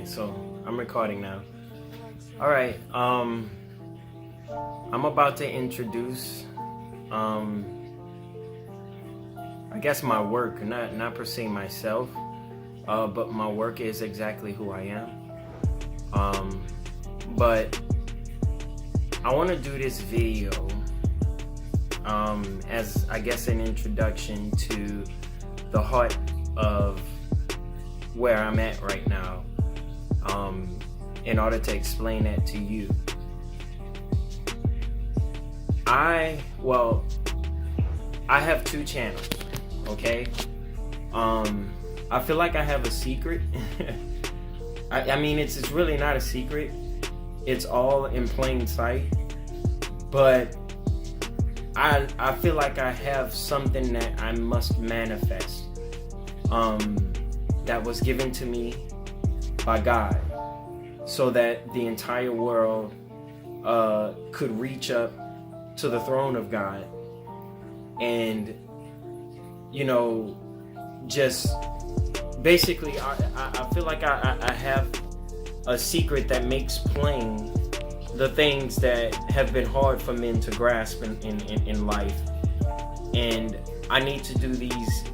So I'm recording now. All right. I'm about to introduce, I guess my work, not per se myself, but my work is exactly who I am. But I want to do this video, as I guess an introduction to the heart of where I'm at right now, in order to explain that to you. I have two channels, okay? I feel like I have a secret. I mean, it's really not a secret. It's all in plain sight. But I feel like I have something that I must manifest, that was given to me by God, so that the entire world could reach up to the throne of God and, just basically I feel like I have a secret that makes plain the things that have been hard for men to grasp in life. And I need to do videos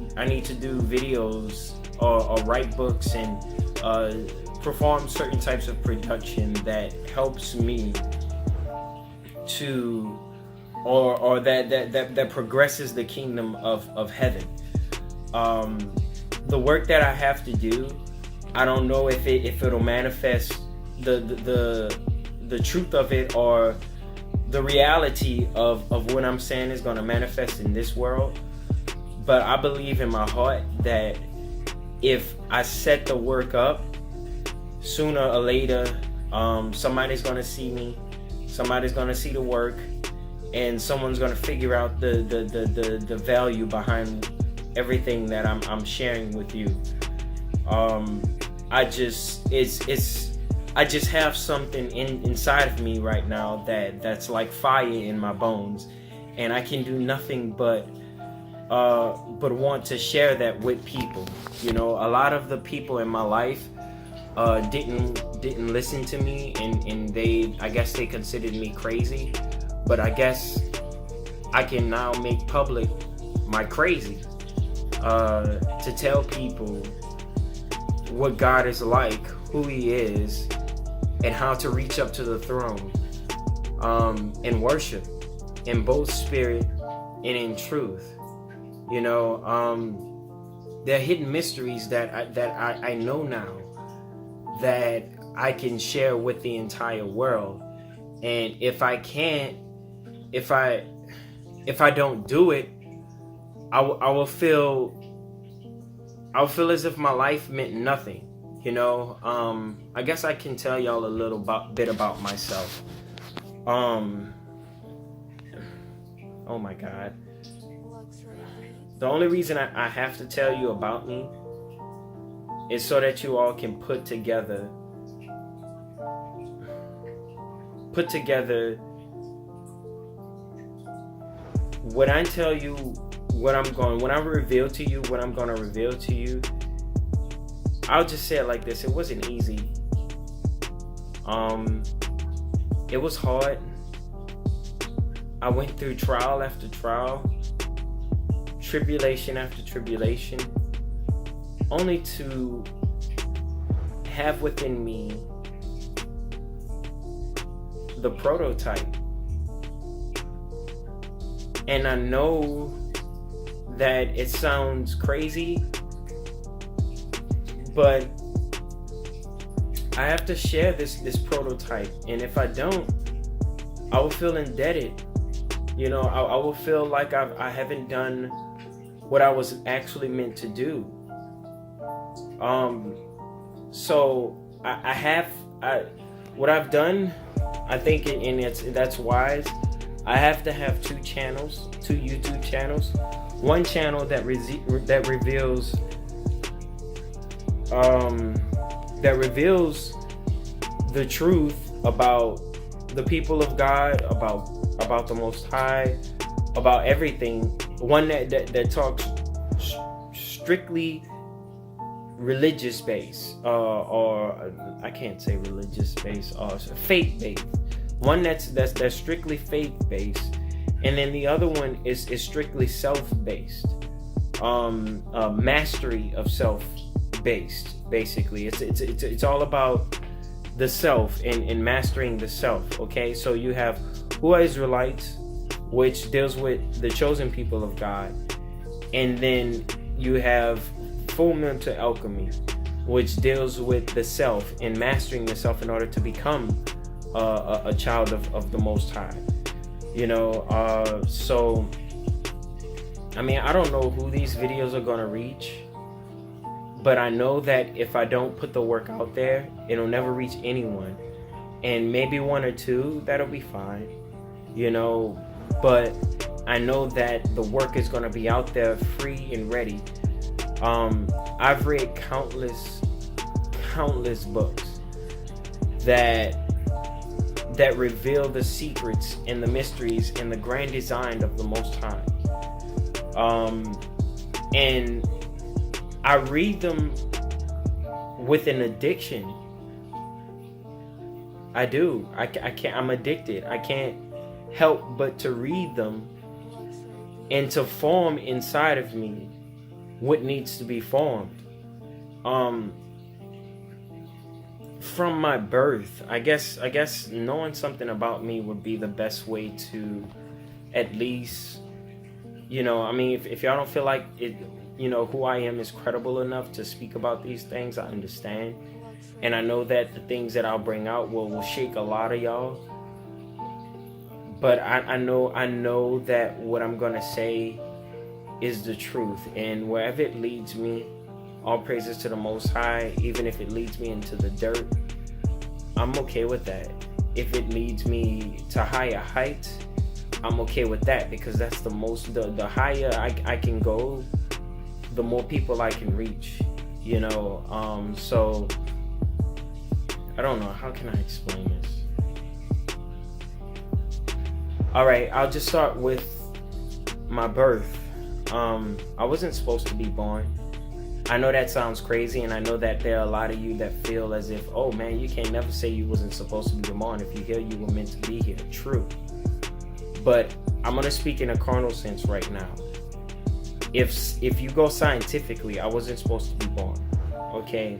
or write books and perform certain types of production that helps me to or that progresses the kingdom of heaven. The work that I have to do, I don't know if it'll manifest the truth of it, or the reality of what I'm saying is going to manifest in this world. But I believe in my heart that if I set the work up, sooner or later, somebody's going to see me, somebody's going to see the work, and someone's going to figure out the value behind everything that I'm sharing with you. I just have something inside of me right now that's like fire in my bones, and I can do nothing but want to share that with people. A lot of the people in my life didn't listen to me, and I guess they considered me crazy. But I guess I can now make public my crazy, to tell people what God is like, who He is, and how to reach up to the throne, and worship in both spirit and in truth. There are hidden mysteries that I know now that I can share with the entire world. And if I don't do it, I'll feel as if my life meant nothing. I guess I can tell y'all a little bit about myself. Oh my God. The only reason I have to tell you about me is so that you all can put together when I tell you when I reveal to you what I'm going to reveal to you. I'll just say it like this: it wasn't easy. It was hard. I went through trial after trial, tribulation after tribulation, only to have within me the prototype. And I know that it sounds crazy, but I have to share this prototype. And if I don't, I will feel indebted. I will feel like I haven't done what I was actually meant to do. So what I've done, I think, and that's wise. I have to have two YouTube channels. One channel that reveals the truth about the people of God, about the Most High, about everything. One that talks strictly religious base, or I can't say religious base, or faith based. One that's strictly faith based, and then the other one is strictly self based. Mastery of self based. Basically, it's all about the self and mastering the self. Okay, so you have Who Are Israelites, which deals with the chosen people of God, and then you have Full Mental Alchemy, which deals with the self and mastering the self in order to become a child of the Most High. So I mean, I don't know who these videos are gonna reach, but I know that if I don't put the work out there, it'll never reach anyone, and maybe one or two, that'll be fine, but I know that the work is gonna be out there free and ready. I've read countless books that reveal the secrets and the mysteries and the grand design of the Most High. And I read them with an addiction. I do. I can't. I'm addicted. I can't help but to read them and to form inside of me what needs to be formed. From my birth, I guess knowing something about me would be the best way to at least, I mean, if y'all don't feel like it, who I am is credible enough to speak about these things, I understand. And I know that the things that I'll bring out will shake a lot of y'all. But I know that what I'm gonna say is the truth, and wherever it leads me, all praises to the Most High. Even if it leads me into the dirt, I'm okay with that. If it leads me to higher heights, I'm okay with that, because that's the higher I can go, the more people I can reach, so I don't know, how can I explain this? All right, I'll just start with my birth. I wasn't supposed to be born. I know that sounds crazy, and I know that there are a lot of you that feel as if, oh man, you can't never say you wasn't supposed to be born. If you hear you were meant to be here. True. But I'm going to speak in a carnal sense right now. If you go scientifically, I wasn't supposed to be born. Okay?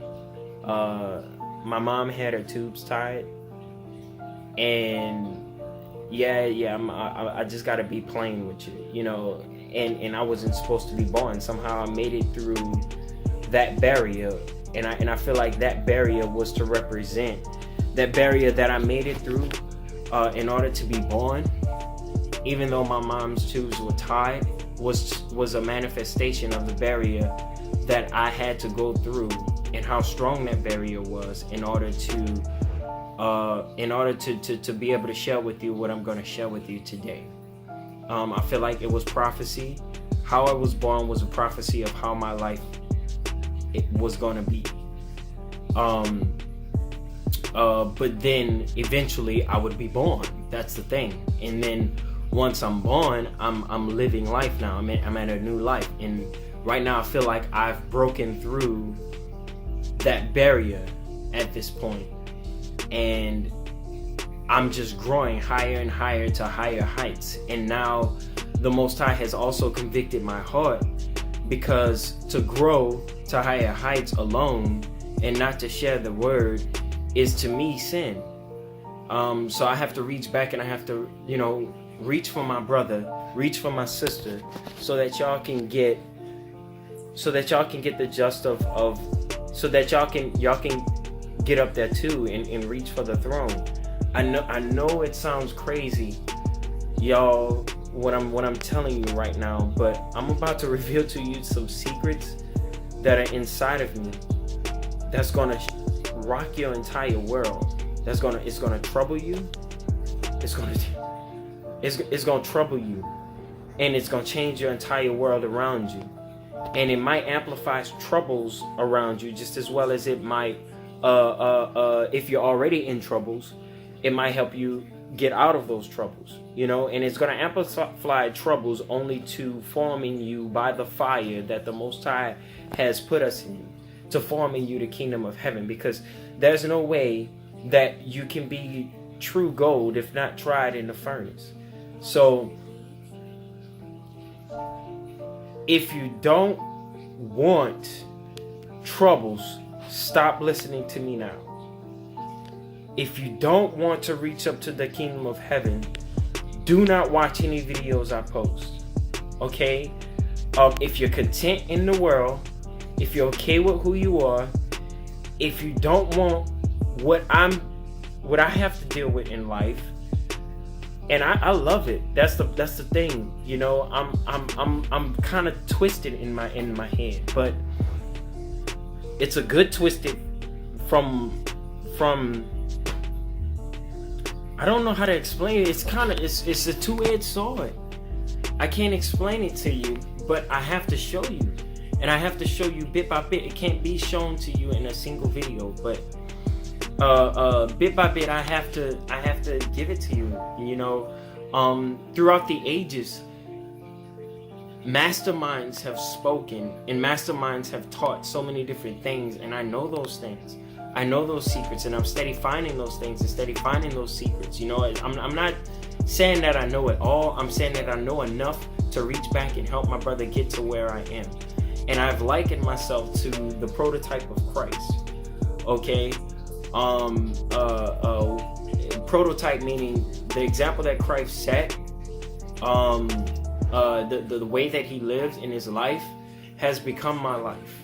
My mom had her tubes tied. And I just got to be plain with you, and I wasn't supposed to be born. Somehow I made it through that barrier, and I feel like that barrier was to represent that barrier that I made it through in order to be born. Even though my mom's tubes were tied, was a manifestation of the barrier that I had to go through, and how strong that barrier was in order to be able to share with you what I'm going to share with you today. I feel like it was prophecy. How I was born was a prophecy of how my life it was going to be. But then eventually I would be born. That's the thing. And then once I'm born, I'm living life now. I'm at a new life. And right now I feel like I've broken through that barrier at this point. And I'm just growing higher and higher to higher heights. And now the Most High has also convicted my heart, because to grow to higher heights alone and not to share the word is to me sin. So I have to reach back, and I have to, reach for my brother, reach for my sister, so that y'all can get the just of so that y'all can get up there too and reach for the throne. I know it sounds crazy, y'all, what I'm telling you right now, but I'm about to reveal to you some secrets that are inside of me that's gonna rock your entire world. It's gonna trouble you. It's gonna trouble you, and it's gonna change your entire world around you. And it might amplify troubles around you just as well as it might, if you're already in troubles, it might help you get out of those troubles, and it's going to amplify troubles only to form in you by the fire that the Most High has put us in. to form in you the kingdom of heaven, because there's no way that you can be true gold if not tried in the furnace. So if you don't want troubles, stop listening to me now. If you don't want to reach up to the kingdom of heaven, do not watch any videos I post. Okay? If you're content in the world, if you're okay with who you are, if you don't want what I have to deal with in life, and I love it. That's the thing. You know, I'm kind of twisted in my head, but it's a good twisted from I don't know how to explain it. It's a two-edged sword. I can't explain it to you, but I have to show you. And I have to show you bit by bit. It can't be shown to you in a single video, but bit by bit I have to give it to you. You know, throughout the ages, masterminds have spoken and masterminds have taught so many different things, and I know those things. I know those secrets, and I'm steady finding those things and steady finding those secrets. You know, I'm not saying that I know it all. I'm saying that I know enough to reach back and help my brother get to where I am. And I've likened myself to the prototype of Christ. Okay? Prototype meaning the example that Christ set, the way that he lived in his life has become my life.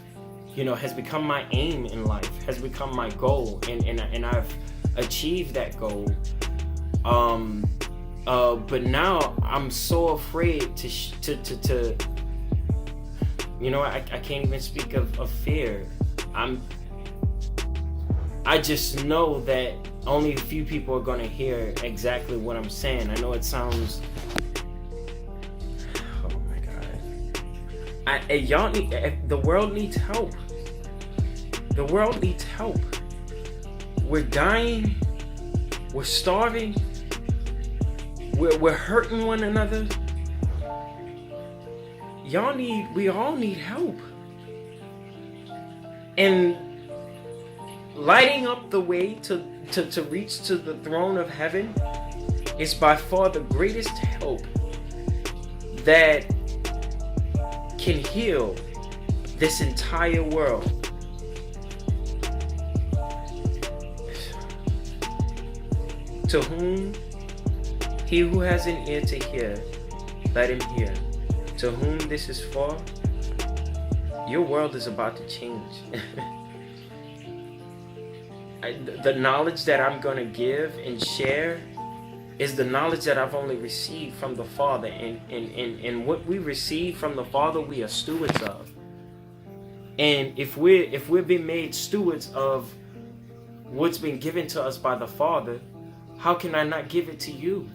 You know, has become my aim in life, has become my goal, and I've achieved that goal. But now I'm so afraid to you know, I can't even speak of fear. I just know that only a few people are gonna hear exactly what I'm saying. I know it sounds, oh my God. The world needs help. The world needs help. We're dying. We're starving. We're hurting one another. We all need help. And lighting up the way to reach to the throne of heaven is by far the greatest help that can heal this entire world. To whom he who has an ear to hear, let him hear. To whom this is for, your world is about to change. The knowledge that I'm going to give and share is the knowledge that I've only received from the Father. And what we receive from the Father, we are stewards of. And if we're being made stewards of what's been given to us by the Father, how can I not give it to you?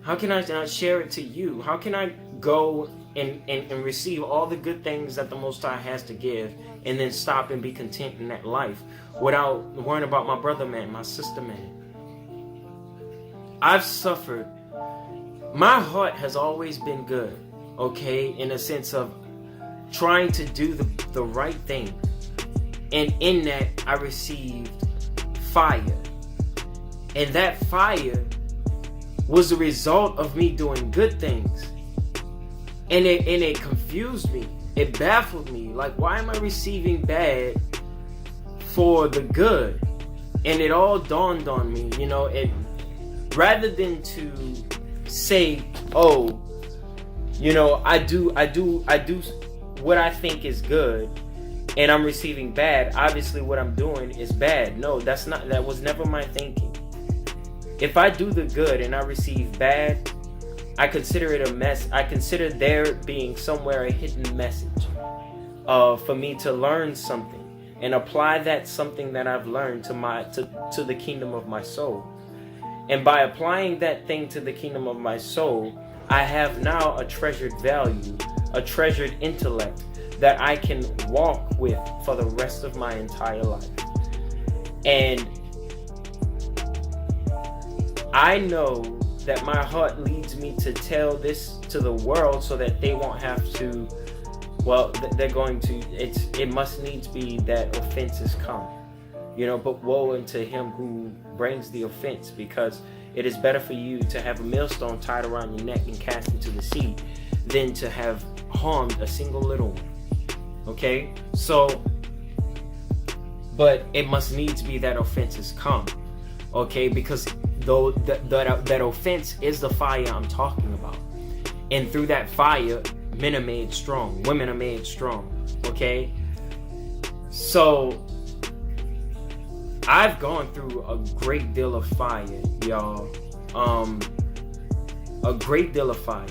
How can I not share it to you? How can I go and receive all the good things that the Most High has to give, and then stop and be content in that life without worrying about my brother man, my sister man? I've suffered. My heart has always been good, okay, in a sense of trying to do the right thing. And in that, I received fire. And that fire was the result of me doing good things. And it confused me. It baffled me. Like, why am I receiving bad for the good? And it all dawned on me, you know, rather than to say, oh, you know, I do what I think is good, and I'm receiving bad. Obviously what I'm doing is bad. No, that was never my thinking. If I do the good and I receive bad, I consider it a mess. I consider there being somewhere a hidden message for me to learn something and apply that something that I've learned to the kingdom of my soul. And by applying that thing to the kingdom of my soul, I have now a treasured value, a treasured intellect that I can walk with for the rest of my entire life. And I know that my heart leads me to tell this to the world so that they won't have to Well, they're going to, it must needs be that offenses come. But woe unto him who brings the offense, because it is better for you to have a millstone tied around your neck and cast into the sea than to have harmed a single little one. Okay? So, but it must needs be that offenses come. Okay? Because though that offense is the fire I'm talking about. And through that fire, men are made strong. Women are made strong. Okay? So, I've gone through a great deal of fire, y'all. A great deal of fire.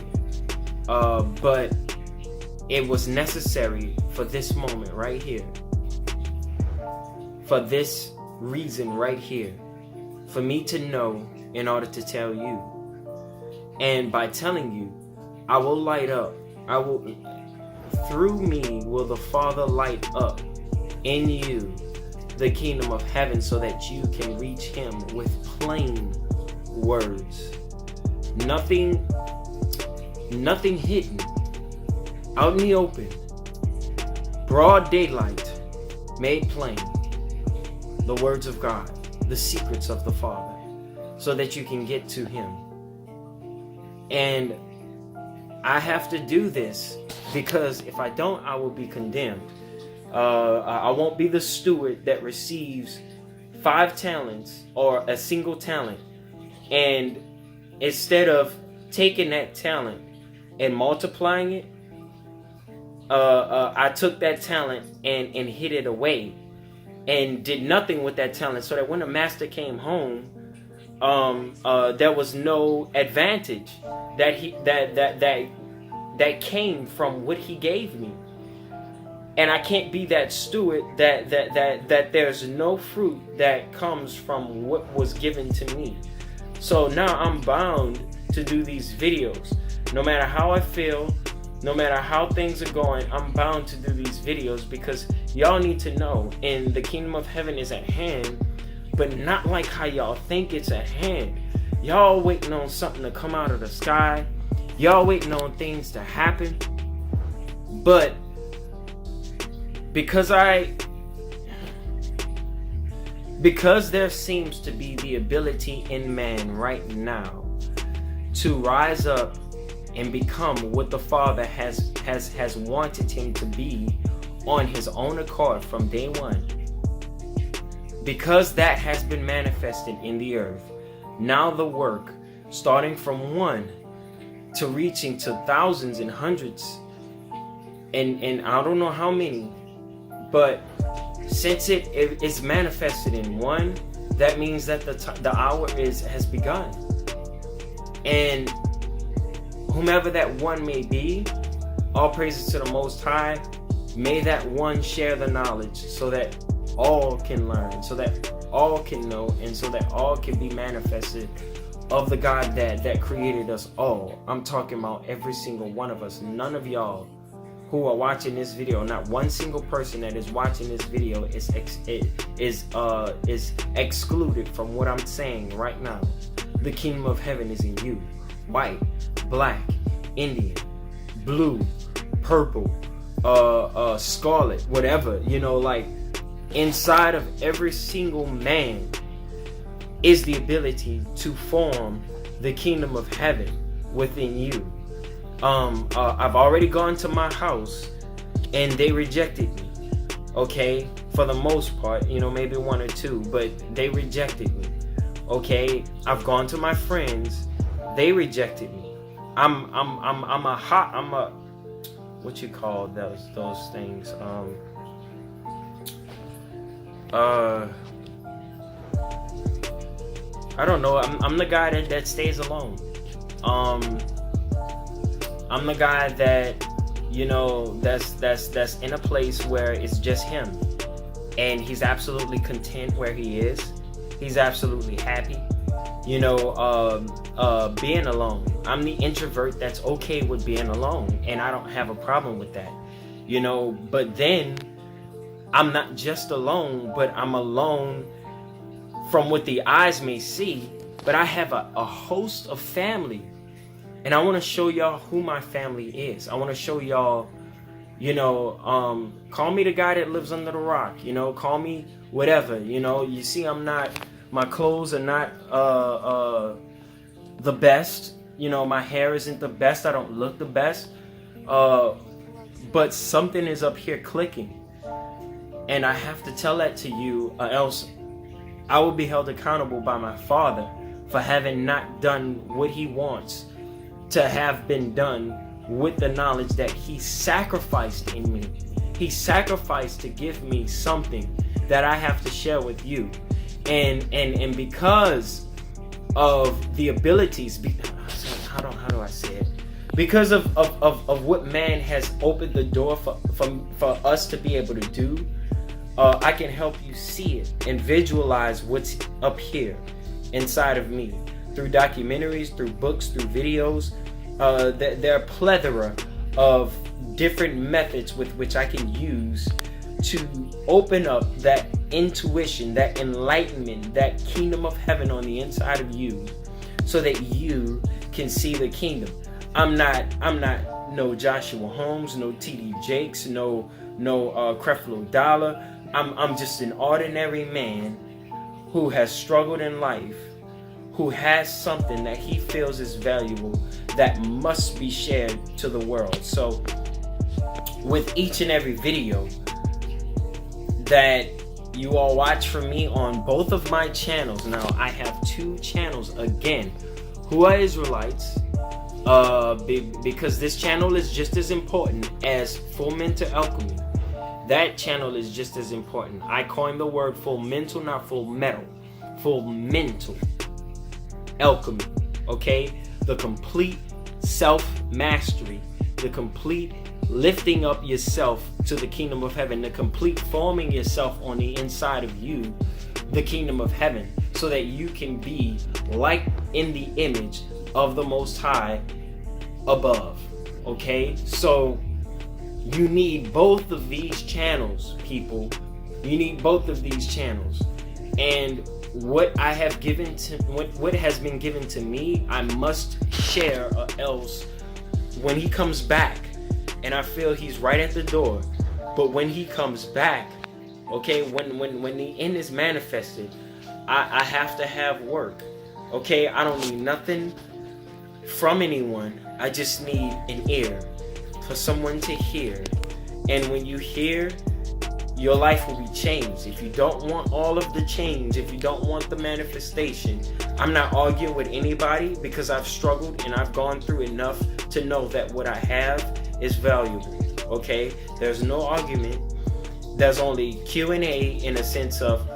But it was necessary for this moment right here. For this reason right here. For me to know in order to tell you. And by telling you, I will light up. Through me will the Father light up in you the kingdom of heaven, so that you can reach him with plain words. Nothing hidden. Out in the open. Broad daylight. Made plain. The words of God. The secrets of the Father. So that you can get to him. And I have to do this because if I don't, I will be condemned. I won't be the steward that receives 5 talents or a single talent, and instead of taking that talent and multiplying it, I took that talent and hid it away and did nothing with that talent, so that when the master came home, there was no advantage that came from what he gave me. And I can't be that steward that there's no fruit that comes from what was given to me. So now I'm bound to do these videos. No matter how I feel, no matter how things are going, I'm bound to do these videos because y'all need to know, and the kingdom of heaven is at hand, but not like how y'all think it's at hand. Y'all waiting on something to come out of the sky. Y'all waiting on things to happen. But because there seems to be the ability in man right now to rise up and become what the Father has wanted him to be on his own accord from day one. Because that has been manifested in the earth, now the work, starting from 1 to reaching to thousands and hundreds, and I don't know how many, but since it is manifested in 1, that means that the hour has begun. And whomever that one may be, all praises to the Most High, may that one share the knowledge so that all can learn, so that all can know, and so that all can be manifested of the God that created us all. I'm talking about every single one of us. None of y'all who are watching this video, not one single person that is watching this video is excluded from what I'm saying right now. The kingdom of heaven is in you. White, black, Indian, blue, purple, scarlet, whatever, like inside of every single man is the ability to form the kingdom of heaven within you. I've already gone to my house and they rejected me. Okay, for the most part, maybe 1 or 2, but they rejected me. Okay, I've gone to my friends, they rejected me. I'm a what you call those things? I don't know. I'm the guy that stays alone. I'm the guy that, that's in a place where it's just him. And he's absolutely content where he is. He's absolutely happy. Being alone. I'm the introvert that's okay with being alone. And I don't have a problem with that. But then I'm not just alone, but I'm alone from what the eyes may see. But I have a host of family. And I want to show y'all who my family is. I want to show y'all Call me the guy that lives under the rock. Call me whatever. You see, my clothes are not the best. My hair isn't the best. I don't look the best. But something is up here clicking. And I have to tell that to you, or else I will be held accountable by my Father for having not done what He wants to have been done with the knowledge that He sacrificed in me. He sacrificed to give me something that I have to share with you. And because of the abilities, how do I say it? Because of what man has opened the door for us to be able to do, I can help you see it and visualize what's up here inside of me through documentaries, through books, through videos. There are a plethora of different methods with which I can use to open up that intuition, that enlightenment, that kingdom of heaven on the inside of you, so that you can see the kingdom. I'm not no Joshua Holmes, no T.D. Jakes, no Creflo Dollar. I'm just an ordinary man who has struggled in life, who has something that he feels is valuable that must be shared to the world. So with each and every video that you all watch from me on both of my channels, now I have 2 channels again, Who Are Israelites, because this channel is just as important as Full Mental Alchemy. That channel is just as important. I coined the word full mental, not full metal. Full mental alchemy. Okay? The complete self-mastery. The complete lifting up yourself to the kingdom of heaven. The complete forming yourself on the inside of you, the kingdom of heaven. So that you can be like in the image of the Most High above. Okay? So you need both of these channels, people. You need both of these channels. And what I have given to what has been given to me, I must share, or else when He comes back, and I feel He's right at the door, but when He comes back, okay, when the end is manifested, I have to have work. Okay, I don't need nothing from anyone. I just need an ear for someone to hear. And when you hear, your life will be changed. If you don't want all of the change, if you don't want the manifestation, I'm not arguing with anybody, because I've struggled and I've gone through enough to know that what I have is valuable. Okay? There's no argument. There's only Q&A in a sense of,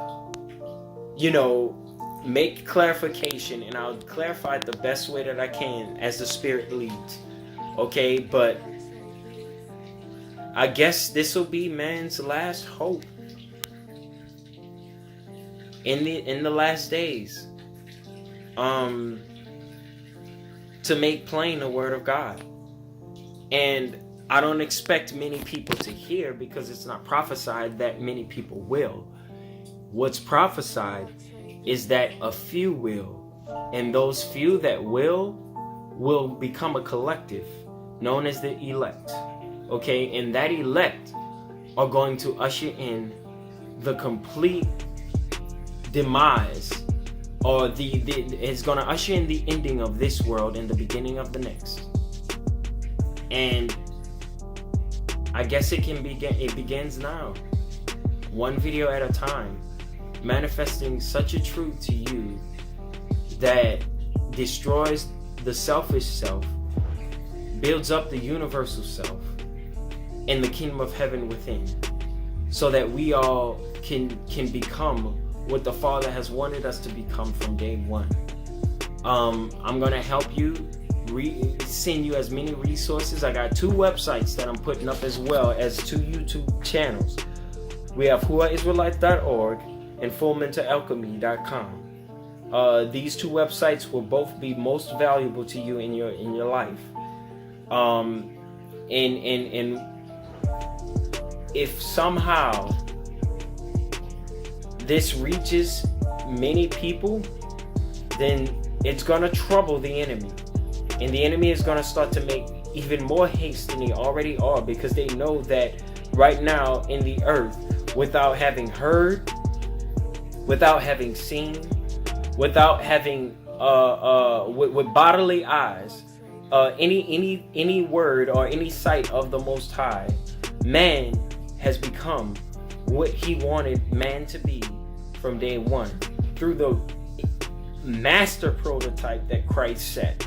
make clarification, and I'll clarify it the best way that I can as the Spirit leads. Okay? But I guess this will be man's last hope in the last days, to make plain the word of God. And I don't expect many people to hear, because it's not prophesied that many people will. What's prophesied is that a few will, and those few that will become a collective known as the elect. Okay, and that elect are going to usher in the complete demise, or it's going to usher in the ending of this world and the beginning of the next. And I guess it begins now, one video at a time, manifesting such a truth to you that destroys the selfish self, builds up the universal self, and the kingdom of heaven within, so that we all can become what the Father has wanted us to become from day one. I'm gonna help you, send you as many resources. I got 2 websites that I'm putting up, as well as 2 YouTube channels. We have whoareisraelites.org and fullmentalalchemy.com. These 2 websites will both be most valuable to you in your life. And if somehow this reaches many people, then it's gonna trouble the enemy, and the enemy is gonna start to make even more haste than they already are, because they know that right now in the earth, without having heard, without having seen, without having with bodily eyes, any word or any sight of the Most High, man has become what he wanted man to be from day one, through the master prototype that Christ set.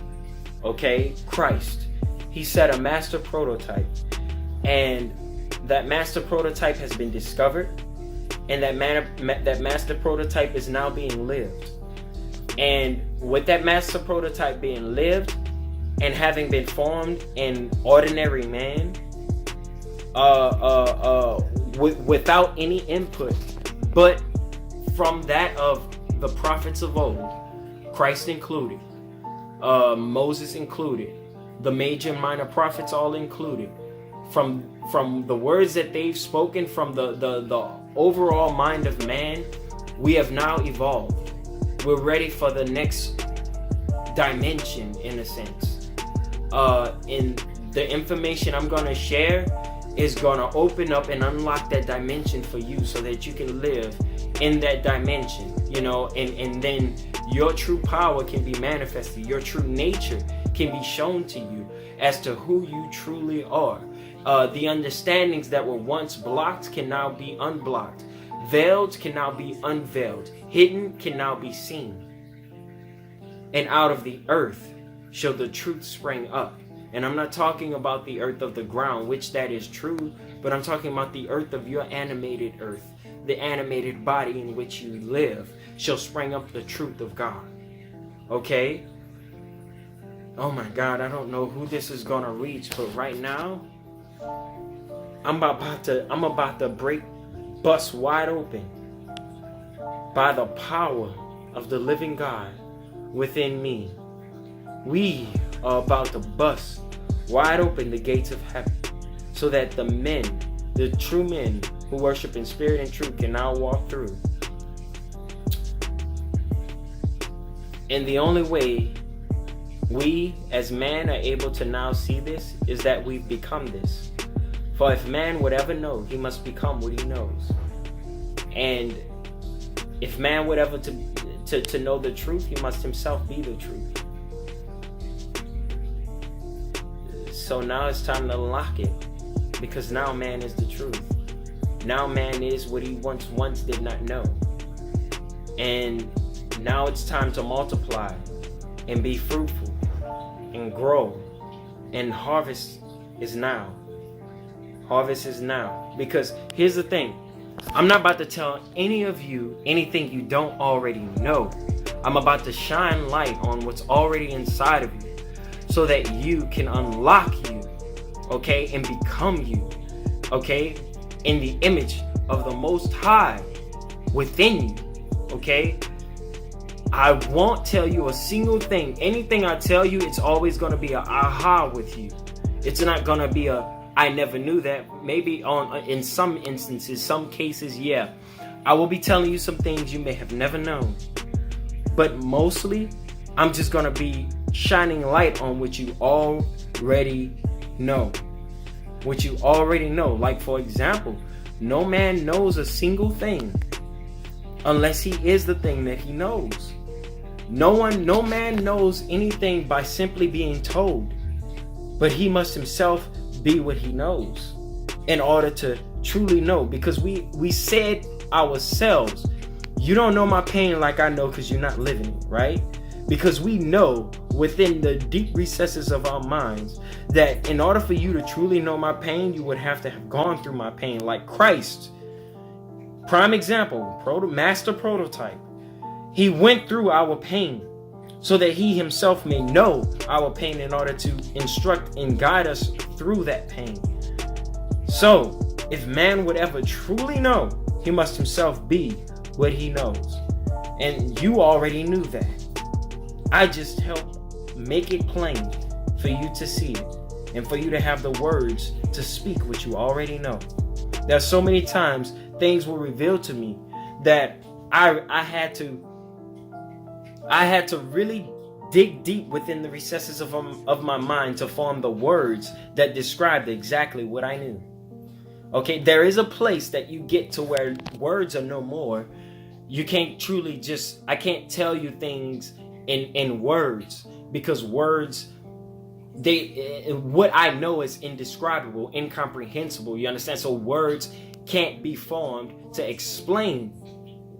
Okay, Christ, he set a master prototype, and that master prototype has been discovered, and that master prototype is now being lived. And with that master prototype being lived and having been formed in ordinary man, without any input but from that of the prophets of old, Christ included, Moses included, the major and minor prophets all included, from the words that they've spoken, from the overall mind of man, we have now evolved. We're ready for the next dimension, in a sense. In the information I'm going to share is going to open up and unlock that dimension for you, so that you can live in that dimension, and then your true power can be manifested. Your true nature can be shown to you as to who you truly are. The understandings that were once blocked can now be unblocked. Veiled can now be unveiled. Hidden can now be seen. And out of the earth shall the truth spring up. And I'm not talking about the earth of the ground, which that is true, but I'm talking about the earth of your animated earth. The animated body in which you live shall spring up the truth of God. Okay? Oh my God, I don't know who this is gonna reach, but right now, I'm about to bust wide open by the power of the living God within me. We are about to bust wide open the gates of heaven, so that the men, the true men who worship in spirit and truth, can now walk through. And the only way we as man are able to now see this is that we've become this. For if man would ever know, he must become what he knows. And if man would ever to know the truth, he must himself be the truth. So now it's time to unlock it, because now man is the truth. Now man is what he once did not know. And now it's time to multiply and be fruitful and grow. And harvest is now. Harvest is now. Because here's the thing. I'm not about to tell any of you anything you don't already know. I'm about to shine light on what's already inside of you, so that you can unlock you, okay, and become you, okay, in the image of the Most High within you, okay? I won't tell you a single thing. Anything I tell you, it's always going to be a aha with you. It's not going to be a I never knew that. Maybe in some instances, some cases, yeah, I will be telling you some things you may have never known. But mostly, I'm just going to be shining light on what you already know. What you already know. Like, for example, no man knows a single thing unless he is the thing that he knows. No man knows anything by simply being told, but he must himself be what he knows in order to truly know. Because we said ourselves, you don't know my pain like I know, because you're not living it, right? Because we know within the deep recesses of our minds that in order for you to truly know my pain, you would have to have gone through my pain, like Christ. Prime example, master prototype. He went through our pain so that he himself may know our pain in order to instruct and guide us through that pain. So, if man would ever truly know, he must himself be what he knows. And you already knew that. I just helped make it plain for you to see it, and for you to have the words to speak what you already know. There's so many times things were revealed to me that I had to really dig deep within the recesses of my mind to form the words that described exactly what I knew. Okay, there is a place that you get to where words are no more. You can't truly I can't tell you things in words, because words, what I know is indescribable, incomprehensible. You understand? So words can't be formed to explain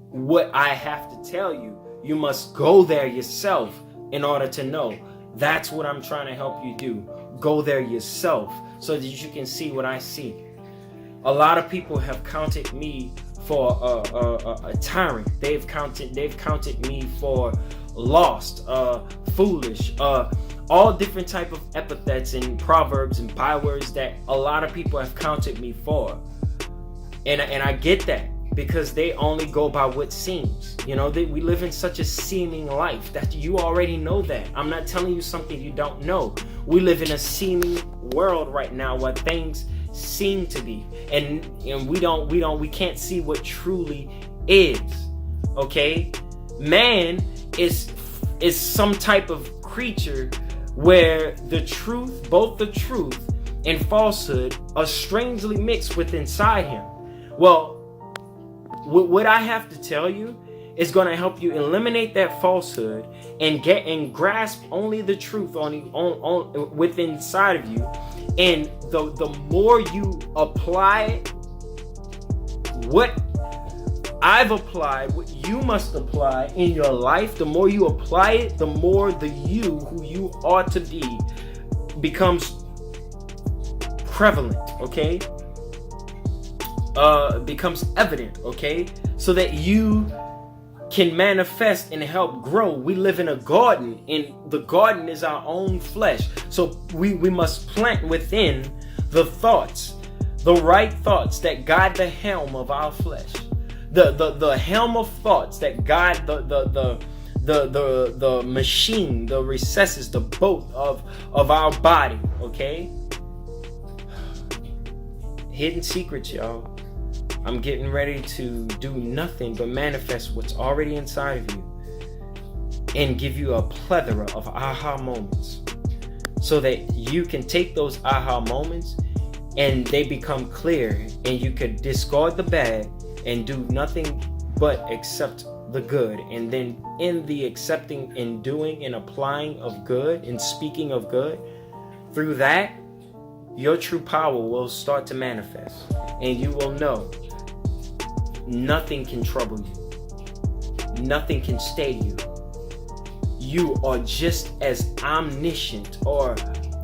what I have to tell you. You must go there yourself in order to know. That's what I'm trying to help you do. Go there yourself so that you can see what I see. A lot of people have counted me for a tyrant. They've counted me for lost, foolish, all different type of epithets and proverbs and bywords that a lot of people have counted me for. And I get that, because they only go by what seems. You know, we live in such a seeming life that you already know that. I'm not telling you something you don't know. We live in a seeming world right now where things seem to be, and we can't see what truly is. Okay, man is some type of creature where the truth, both the truth and falsehood, are strangely mixed with inside him. Well, what I have to tell you is going to help you eliminate that falsehood and grasp only the truth on within inside of you. And the more you apply what I've applied, what you must apply in your life, the more you apply it, the more the you who you ought to be becomes prevalent, okay? Becomes evident, okay? So that you can manifest and help grow. We live in a garden, and the garden is our own flesh. So we must plant within the thoughts, the right thoughts that guide the helm of our flesh. The helm of thoughts that guide the machine, the recesses, the boat of our body, okay? Hidden secrets, y'all. I'm getting ready to do nothing but manifest what's already inside of you and give you a plethora of aha moments so that you can take those aha moments and they become clear, and you could discard the bad and do nothing but accept the good. And then in the accepting and doing and applying of good and speaking of good, through that, your true power will start to manifest, and you will know nothing can trouble you. Nothing can stay you. You are just as omniscient or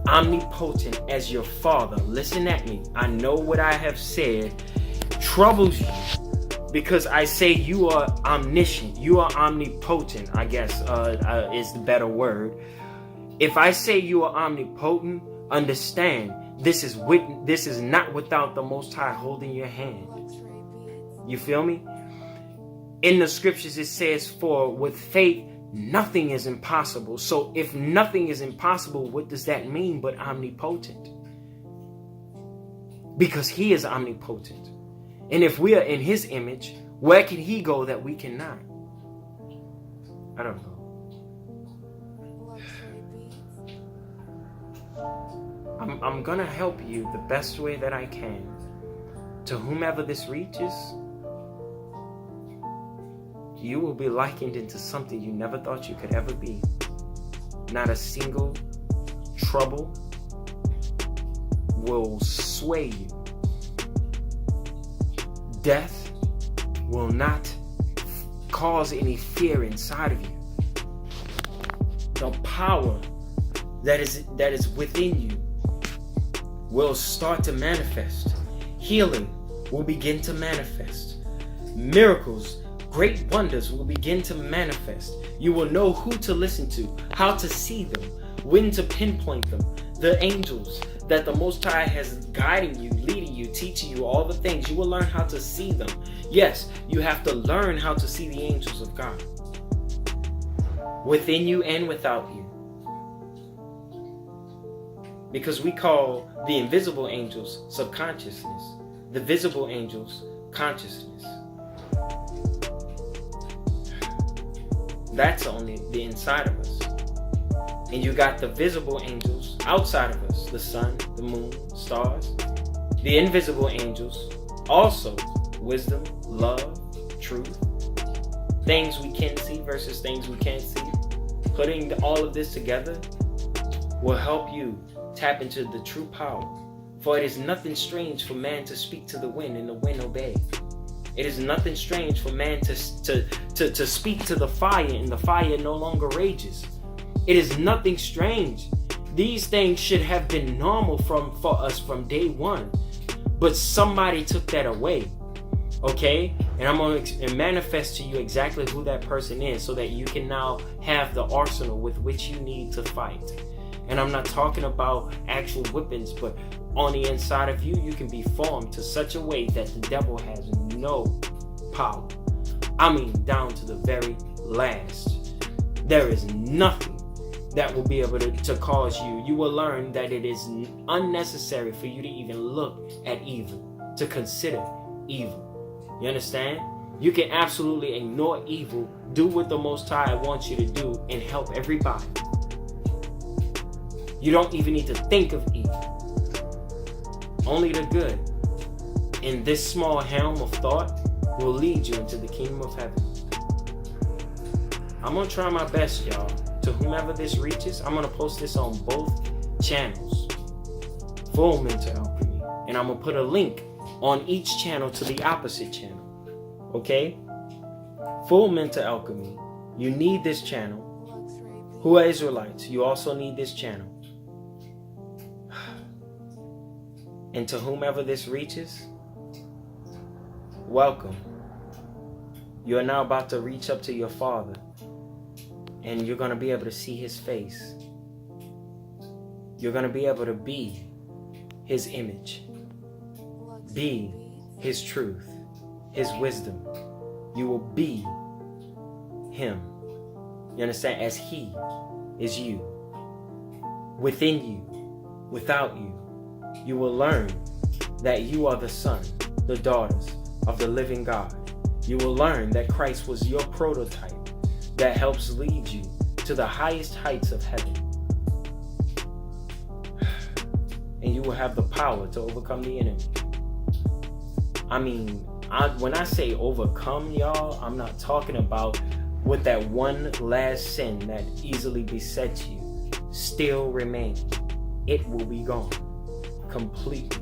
omnipotent as your Father. Listen at me. I know what I have said troubles you because I say you are omniscient. You are omnipotent, I guess is the better word. If I say you are omnipotent, understand this is not without the Most High holding your hand. You feel me? In the scriptures it says, for with faith nothing is impossible. So if nothing is impossible, what does that mean but omnipotent? Because he is omnipotent. And if we are in his image, where can he go that we cannot? I don't know. I'm gonna help you the best way that I can. To whomever this reaches, you will be likened into something you never thought you could ever be. Not a single trouble will sway you. Death will not cause any fear inside of you. The power that is within you will start to manifest. Healing will begin to manifest. Miracles, great wonders will begin to manifest. You will know who to listen to, how to see them, when to pinpoint them. The angels that the Most High has guiding you, leading you, teaching you all the things. You will learn how to see them. Yes, you have to learn how to see the angels of God within you and without you. Because we call the invisible angels subconsciousness, the visible angels consciousness. That's only the inside of us. And you got the visible angels outside of us, the sun, the moon, stars. The invisible angels, also wisdom, love, truth, things we can see versus things we can't see. Putting all of this together will help you tap into the true power. For it is nothing strange for man to speak to the wind and the wind obey. It is nothing strange for man to speak to the fire and the fire no longer rages. It is nothing strange. These things should have been normal for us from day one. But somebody took that away. Okay? And I'm going to manifest to you exactly who that person is so that you can now have the arsenal with which you need to fight. And I'm not talking about actual weapons, but on the inside of you, you can be formed to such a way that the devil has no power. I mean, down to the very last. There is nothing that will be able to cause you. You will learn that it is unnecessary for you to even look at evil, to consider evil. You understand? You can absolutely ignore evil, do what the Most High wants you to do, and help everybody. You don't even need to think of evil. Only the good. And this small helm of thought will lead you into the kingdom of heaven. I'm going to try my best, y'all. To whomever this reaches, I'm going to post this on both channels. Full Mental Alchemy. And I'm going to put a link on each channel to the opposite channel. Okay? Full Mental Alchemy. You need this channel. Who are Israelites? You also need this channel. And to whomever this reaches, welcome. You are now about to reach up to your Father, and you're going to be able to see His face. You're going to be able to be His image, be His truth, His wisdom. You will be Him. You understand? As He is you, within you, without you. You will learn that you are the son, the daughters of the living God. You will learn that Christ was your prototype that helps lead you to the highest heights of heaven. And you will have the power to overcome the enemy. I mean, when I say overcome, y'all, I'm not talking about with that one last sin that easily besets you still remains. It will be gone completely,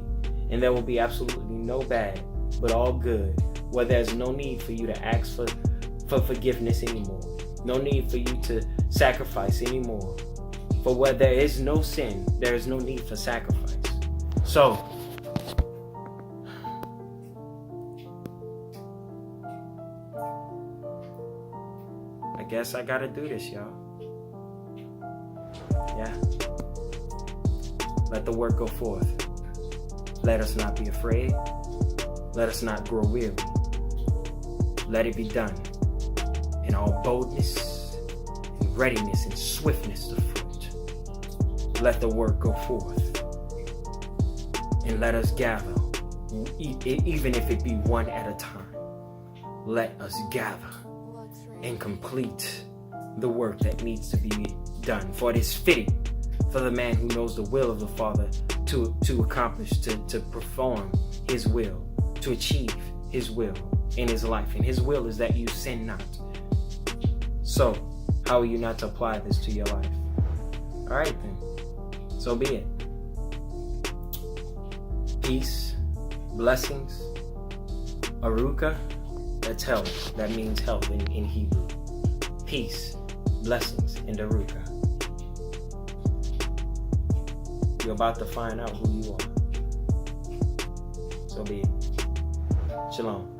and there will be absolutely no bad but all good, where there's no need for you to ask for forgiveness anymore, no need for you to sacrifice anymore. For where there is no sin, there is no need for sacrifice. So I guess I gotta do this, y'all. Yeah. Let the work go forth. Let us not be afraid. Let us not grow weary. Let it be done in all boldness and readiness and swiftness of foot. Let the work go forth. And let us gather, even if it be one at a time. Let us gather and complete the work that needs to be done. For it is fitting for the man who knows the will of the Father to accomplish, to perform His will, to achieve His will in his life. And His will is that you sin not. So, how are you not to apply this to your life? Alright then. So be it. Peace, blessings, Aruka, that's health. That means health in Hebrew. Peace, blessings, and Aruka. You're about to find out who you are. So be it. Shalom.